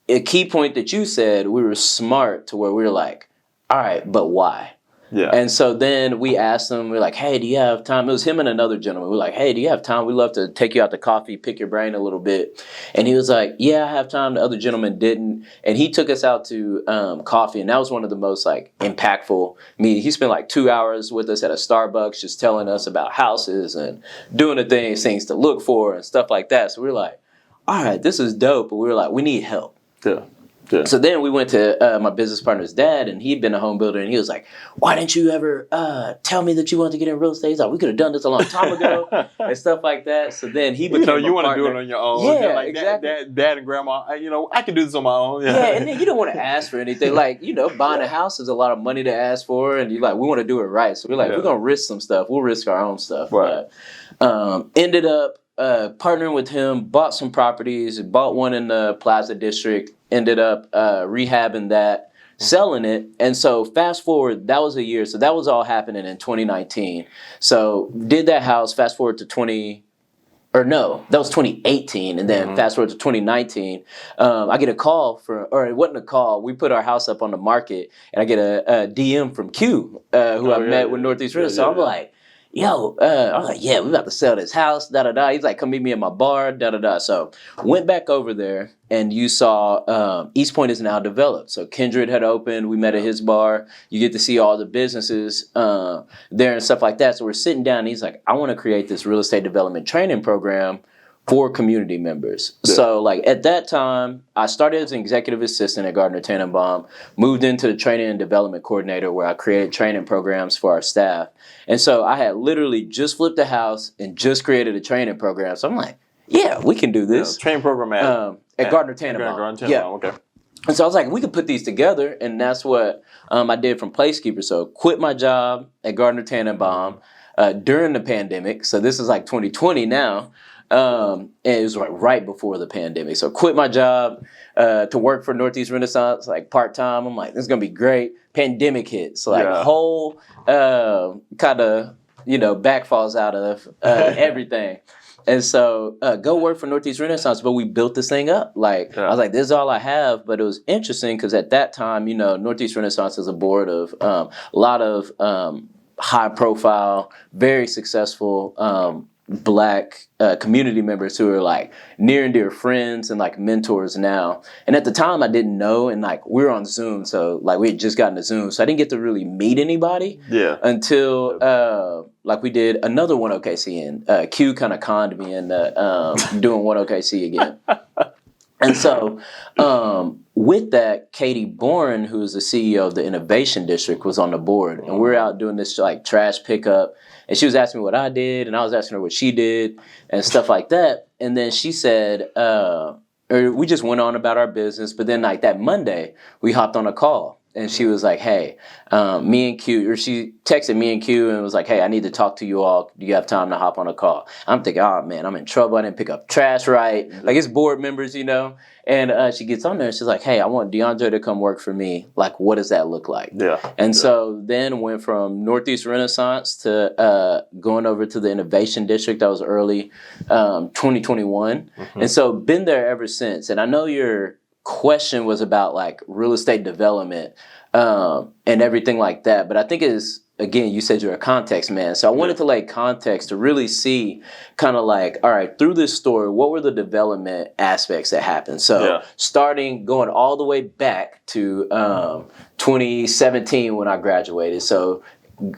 a key point that you said, we were smart to where we were like, all right, but why? Yeah. And so then we asked him, we were like, hey, do you have time? It was him and another gentleman. We were like, hey, do you have time? We'd love to take you out to coffee, pick your brain a little bit. And he was like, yeah, I have time. The other gentleman didn't. And he took us out to coffee. And that was one of the most like impactful meetings. He spent like 2 hours with us at a Starbucks just telling us about houses and doing the things to look for and stuff like that. So we were like, all right, this is dope. But we were like, we need help. Yeah. Yeah. So then we went to my business partner's dad, and he'd been a home builder, and he was like, why didn't you ever tell me that you wanted to get in real estate? He's like, we could have done this a long time ago and stuff like that. So then he became you want to do it on your own. Yeah, like exactly. Dad and grandma, I can do this on my own. Yeah, and then you don't want to ask for anything. Like, buying a house is a lot of money to ask for, and you're like, we want to do it right. So we're like, we're going to risk some stuff. We'll risk our own stuff. Right. But ended up partnering with him, bought some properties, bought one in the Plaza District, ended up rehabbing that, selling it. And so fast forward, that was a year. So that was all happening in 2019. So did that house, fast forward to that was 2018. And then fast forward to 2019, I get a call or it wasn't a call. We put our house up on the market, and I get a DM from Q, who I met with Northeast Real. So I'm like, yo, I was like, yeah, we about to sell this house, da da da. He's like, come meet me at my bar, da da da. So went back over there, and you saw East Point is now developed. So Kindred had opened. We met at his bar. You get to see all the businesses there and stuff like that. So we're sitting down, and he's like, I want to create this real estate development training program for community members. Yeah. So like at that time, I started as an executive assistant at Gardner Tannenbaum, moved into the training and development coordinator, where I created training programs for our staff. And so I had literally just flipped a house and just created a training program. So I'm like, yeah, we can do this. Training program at Gardner Tannenbaum. Yeah. Okay. And so I was like, we could put these together. And that's what I did from Placekeeper. So quit my job at Gardner Tannenbaum during the pandemic. So this is like 2020 now. And it was right before the pandemic. So quit my job to work for Northeast Renaissance, like part-time. I'm like, this is going to be great. Pandemic hits. So like whole kind of, back falls out of everything. And so go work for Northeast Renaissance. But we built this thing up. Like, I was like, this is all I have. But it was interesting because at that time, Northeast Renaissance is a board of a lot of high profile, very successful Black community members who are like near and dear friends and like mentors now. And at the time I didn't know, and like we were on Zoom, so like we had just gotten to Zoom, so I didn't get to really meet anybody until like we did another One OKC, and Q kind of conned me into doing One OKC again. And so with that, Katie Bourne, who is the CEO of the Innovation District, was on the board, and we're out doing this like trash pickup. And she was asking me what I did, and I was asking her what she did and stuff like that. And then she said, or we just went on about our business. But then like that Monday, we hopped on a call. And she was like, hey, me and Q, or she texted me and Q and was like, hey, I need to talk to you all. Do you have time to hop on a call? I'm thinking, oh, man, I'm in trouble. I didn't pick up trash right. Like, it's board members, And she gets on there and she's like, hey, I want DeAndre to come work for me. Like, what does that look like? And so then went from Northeast Renaissance to going over to the Innovation District. That was early 2021. And so been there ever since. And I know your question was about like real estate development and everything like that, but I think again, you said you're a context man, so I wanted to lay context to really see kind of like, all right, through this story, what were the development aspects that happened? So going all the way back to 2017 when I graduated. So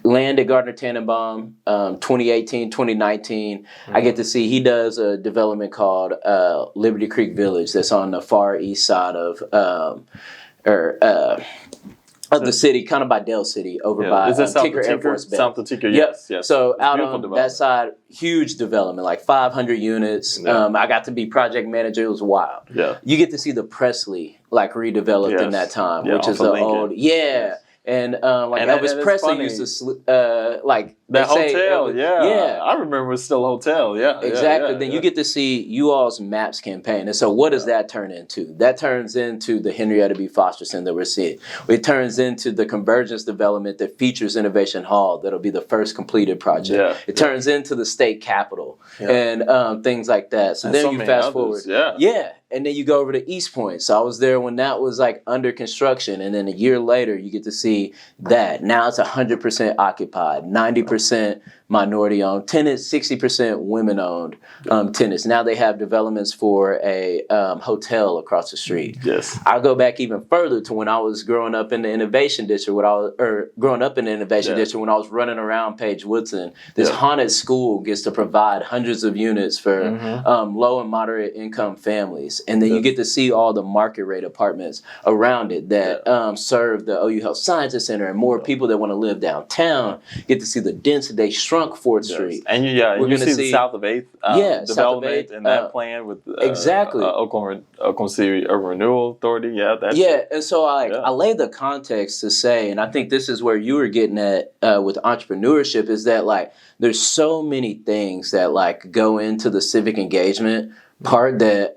landed Gardner Tannenbaum 2018, 2019. I get to see he does a development called Liberty Creek Village that's on the far east side of Of the city, kind of by Dell City, over by Is that south Tinker of Air Tinker? Force Base. South of Tinker, Yep. yes. So It's out beautiful on development. that side, huge development, like 500 units. Yeah. I got to be project manager. It was wild. Yeah. You get to see the Presley like redeveloped in that time, Yeah, which is off of the Lincoln. old and like And Elvis it's Presley funny. used to like That they say hotel, Elvis, I remember it was still a hotel, Exactly. Then you get to see you all's MAPS campaign. And so what does that turn into? That turns into the Henrietta B. Foster Center that we're seeing. It turns into the convergence development that features Innovation Hall. That'll be the first completed project. It turns into the state capitol and things like that. So and then so you many fast others, forward. And then you go over to East Point. So I was there when that was like under construction. And then a year later, you get to see that. Now it's 100% occupied, 90% minority owned tenants, 60% women owned tenants. Now they have developments for a hotel across the street. Yes. I'll go back even further to when I was growing up in the Innovation District, when I was running around Page Woodson. This haunted school gets to provide hundreds of units for low and moderate income families. And then you get to see all the market rate apartments around it that serve the OU Health Sciences Center, and more people that want to live downtown get to see the density. They shrunk 4th Street. And you see the south of 8th development in that plan with Oklahoma City Urban Renewal Authority. And so I lay the context to say, and I think this is where you were getting at with entrepreneurship, is that like there's so many things that like go into the civic engagement part that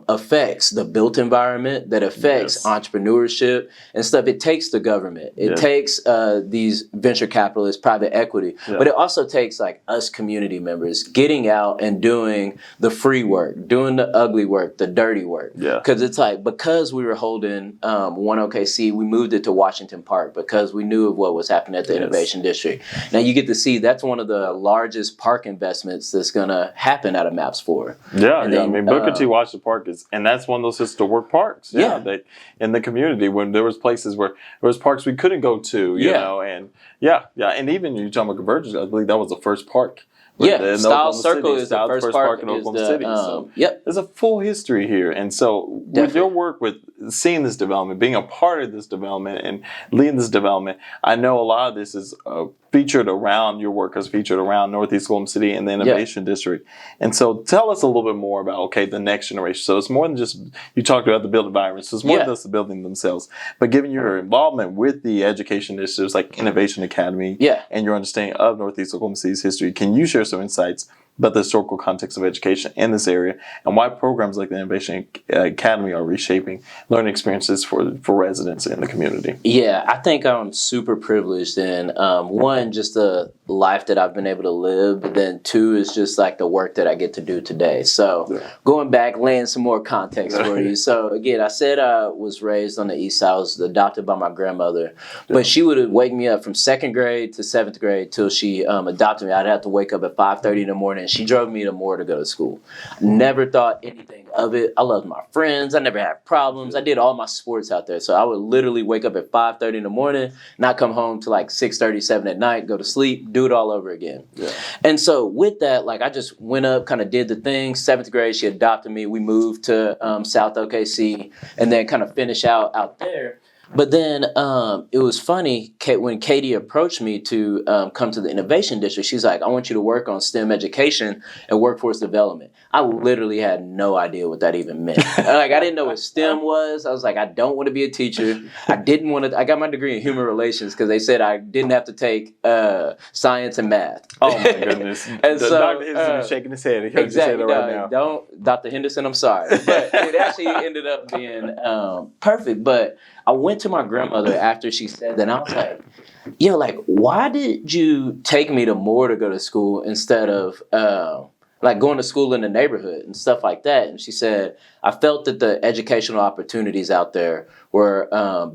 affects the built environment, that affects entrepreneurship and stuff. It takes the government. It takes these venture capitalists, private equity, but it also takes like us community members getting out and doing the free work, doing the ugly work, the dirty work. Because it's like, because we were holding one OKC, we moved it to Washington Park because we knew of what was happening at the Innovation District. Now you get to see that's one of the largest park investments that's going to happen out of MAPS 4. I mean, Booker T. Washington Park and that's one of those historic parks. That in the community, when there was places where there was parks we couldn't go to, you know, and and even you talking about Convergence, I believe that was the first park. Style Circle is the first park in Oklahoma City. So there's a full history here, and so with your work with seeing this development, being a part of this development, and leading this development, I know a lot of this is featured around your work is featured around Northeast Oklahoma City and the Innovation District. And so tell us a little bit more about the next generation. So it's more than just, you talked about the built environment, so it's more than just the building themselves, but given your involvement with the education initiatives like Innovation Academy and your understanding of Northeast Oklahoma City's history, can you share some insights about the historical context of education in this area and why programs like the Innovation Academy are reshaping learning experiences for residents in the community? I think I'm super privileged in one, just the life that I've been able to live, but then two is just like the work that I get to do today. So going back, laying some more context for you. So again, I said I was raised on the east side. I was adopted by my grandmother, but she would wake me up from 2nd grade to 7th grade till she adopted me. I'd have to wake up at 5:30 in the morning. She drove me to Moore to go to school. Never thought anything of it. I loved my friends. I never had problems. I did all my sports out there. So I would literally wake up at 5:30 in the morning, not come home till like 6:30, 7 at night, go to sleep, do it all over again. And so with that, like I just went up, kind of did the thing. 7th grade, she adopted me. We moved to South OKC and then kind of finish out there. But then it was funny when Katie approached me to come to the Innovation District. She's like, I want you to work on STEM education and workforce development. I literally had no idea what that even meant. I didn't know what STEM was. I was like, I don't want to be a teacher. I got my degree in human relations because they said I didn't have to take science and math. Oh my goodness. And Dr. so, Henderson is shaking his head. Exactly. Right now. Dr. Henderson, I'm sorry. But it actually ended up being perfect. But I went to my grandmother after she said that, and I was like, why did you take me to Moore to go to school instead of going to school in the neighborhood and stuff like that? And she said, I felt that the educational opportunities out there were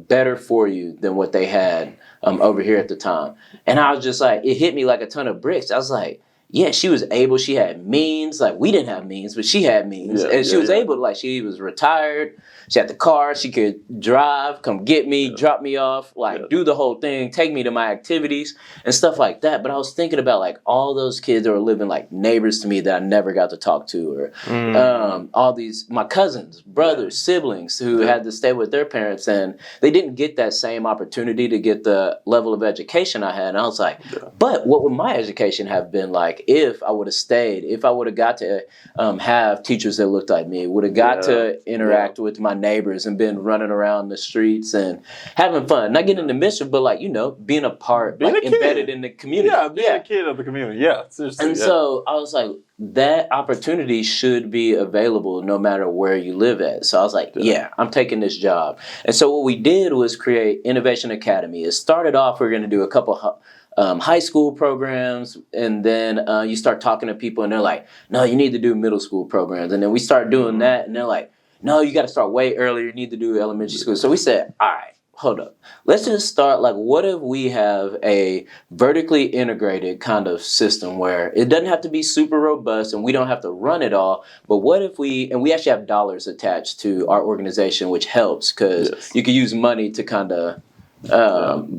better for you than what they had over here at the time. And I was just like, it hit me like a ton of bricks. I was like, yeah, she was able, she had means, like we didn't have means, but she had means. And she was able to, like, she was retired, she had the car, she could drive, come get me, drop me off, like do the whole thing, take me to my activities and stuff like that. But I was thinking about like all those kids that were living like neighbors to me that I never got to talk to, or all these, my cousins, brothers, siblings who had to stay with their parents, and they didn't get that same opportunity to get the level of education I had. And I was like, but what would my education have been like if I would have stayed, if I would have got to have teachers that looked like me, would have got to interact with my neighbors and been running around the streets and having fun, not getting into mischief, but like, you know, being a part, being like embedded in the community. Yeah, being a kid of the community. Yeah, seriously. And so I was like, that opportunity should be available no matter where you live at. So I was like, yeah, I'm taking this job. And so what we did was create Innovation Academy. It started off, we were going to do a couple high school programs, and then you start talking to people and they're like, no, you need to do middle school programs. And then we start doing that and they're like, no, you got to start way earlier, you need to do elementary school. So we said, all right, hold up, let's just start, like, what if we have a vertically integrated kind of system where it doesn't have to be super robust and we don't have to run it all, but what if we actually have dollars attached to our organization, which helps because you can use money to kind of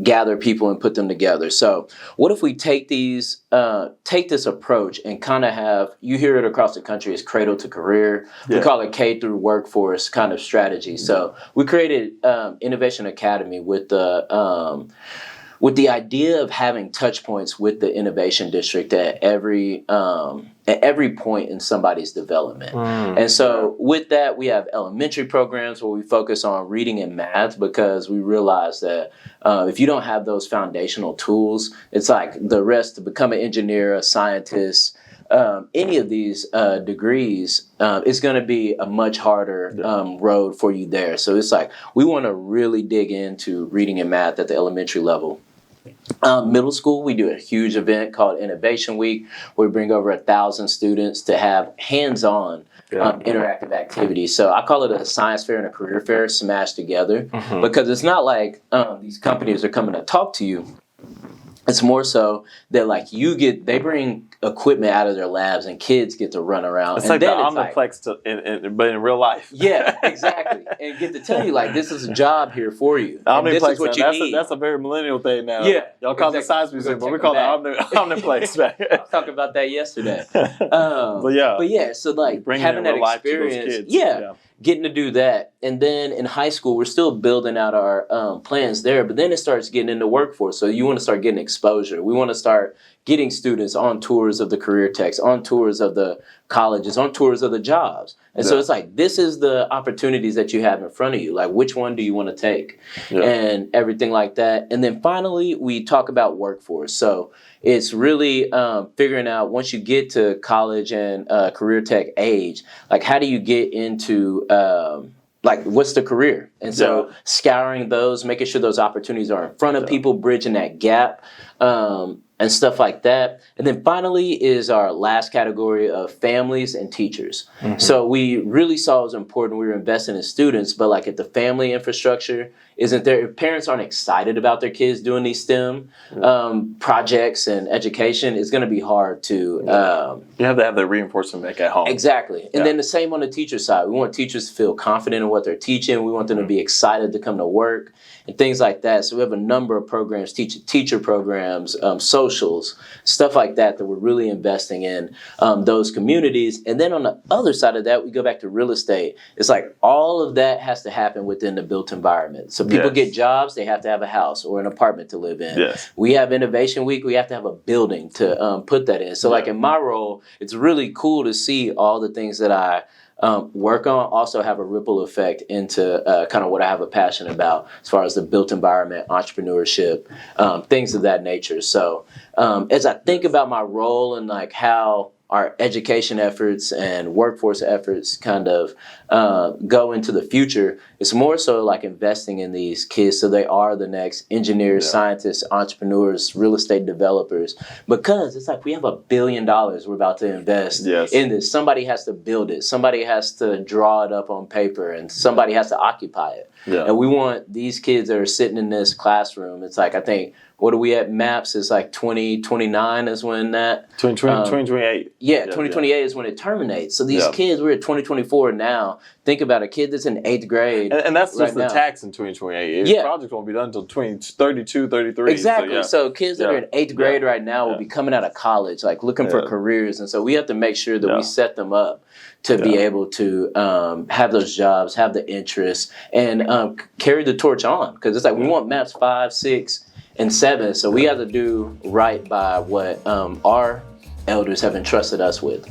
gather people and put them together. So what if we take this approach and kind of have, you hear it across the country as cradle to career. We call it K through workforce kind of strategy. So we created Innovation Academy with the idea of having touch points with the innovation district at every point in somebody's development. And so with that, we have elementary programs where we focus on reading and math, because we realize that if you don't have those foundational tools, it's like the rest, to become an engineer, a scientist, any of these degrees, it's going to be a much harder road for you there. So it's like we want to really dig into reading and math at the elementary level. Middle school, we do a huge event called Innovation Week, where we bring over 1,000 students to have hands-on interactive activities. So I call it a science fair and a career fair smashed together, because it's not like these companies are coming to talk to you. It's more so that like they bring equipment out of their labs and kids get to run around. It's and like then the Omniplex, but in real life. Yeah, exactly. And get to tell you, like, this is a job here for you. Omniplex, this is what you need. That's a very millennial thing now. Yeah. Y'all call it the Science Museum, but we call it Omniplex. I was talking about that yesterday. But yeah, so like having that experience. Getting to do that. And then in high school, we're still building out our plans there, but then it starts getting into workforce. So you want to start getting exposure. We want to start getting students on tours of the career techs, on tours of the colleges, on tours of the jobs. And so it's like, this is the opportunities that you have in front of you. Like, which one do you want to take? And everything like that. And then finally, we talk about workforce. So it's really figuring out, once you get to college and career tech age, like, how do you get into like, what's the career? And so scouring those, making sure those opportunities are in front of people, bridging that gap, and stuff like that. And then finally is our last category of families and teachers. So we really saw it was important. We were investing in students, but like, if the family infrastructure isn't there, if parents aren't excited about their kids doing these STEM projects and education, it's going to be hard to... you have to have the reinforcement back at home. Exactly. And then the same on the teacher side. We want teachers to feel confident in what they're teaching. We want them to be excited to come to work and things like that. So we have a number of programs, teacher programs, socials, stuff like that we're really investing in those communities. And then on the other side of that, we go back to real estate. It's like all of that has to happen within the built environment. So people get jobs, they have to have a house or an apartment to live in. We have Innovation Week, we have to have a building to put that in. So like in my role, it's really cool to see all the things that I work on also have a ripple effect into kind of what I have a passion about as far as the built environment, entrepreneurship, things of that nature. So as I think about my role and like how our education efforts and workforce efforts kind of go into the future, it's more so like investing in these kids so they are the next engineers, scientists, entrepreneurs, real estate developers. Because it's like we have $1 billion we're about to invest in this. Somebody has to build it. Somebody has to draw it up on paper, and somebody has to occupy it. And we want these kids that are sitting in this classroom. It's like, I think, what are we at MAPS? It's like 2029 is when that... 2028. Yeah, 2028 is when it terminates. So these kids, we're at 2024 now. Think about a kid that's in 8th grade. And that's just right the tax in 2028. The project won't be done until 2032, 33. Exactly. So kids that are in 8th grade right now will be coming out of college, like looking for careers. And so we have to make sure that we set them up to be able to have those jobs, have the interests, and carry the torch on. Because it's like we want MAPS 5, 6, and 7. So we have to do right by what our elders have entrusted us with.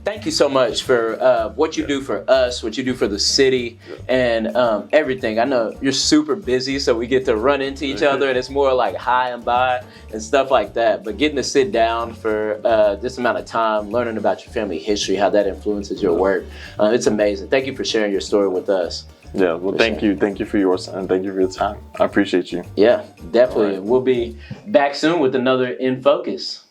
Thank you so much for what you do for us, what you do for the city, and everything. I know you're super busy, so we get to run into each other, and it's more like hi and bye and stuff like that. But getting to sit down for this amount of time, learning about your family history, how that influences your work, it's amazing. Thank you for sharing your story with us. Yeah, well, thank you. Thank you for yours, and thank you for your time. I appreciate you. Yeah, definitely. We'll be back soon with another In Focus.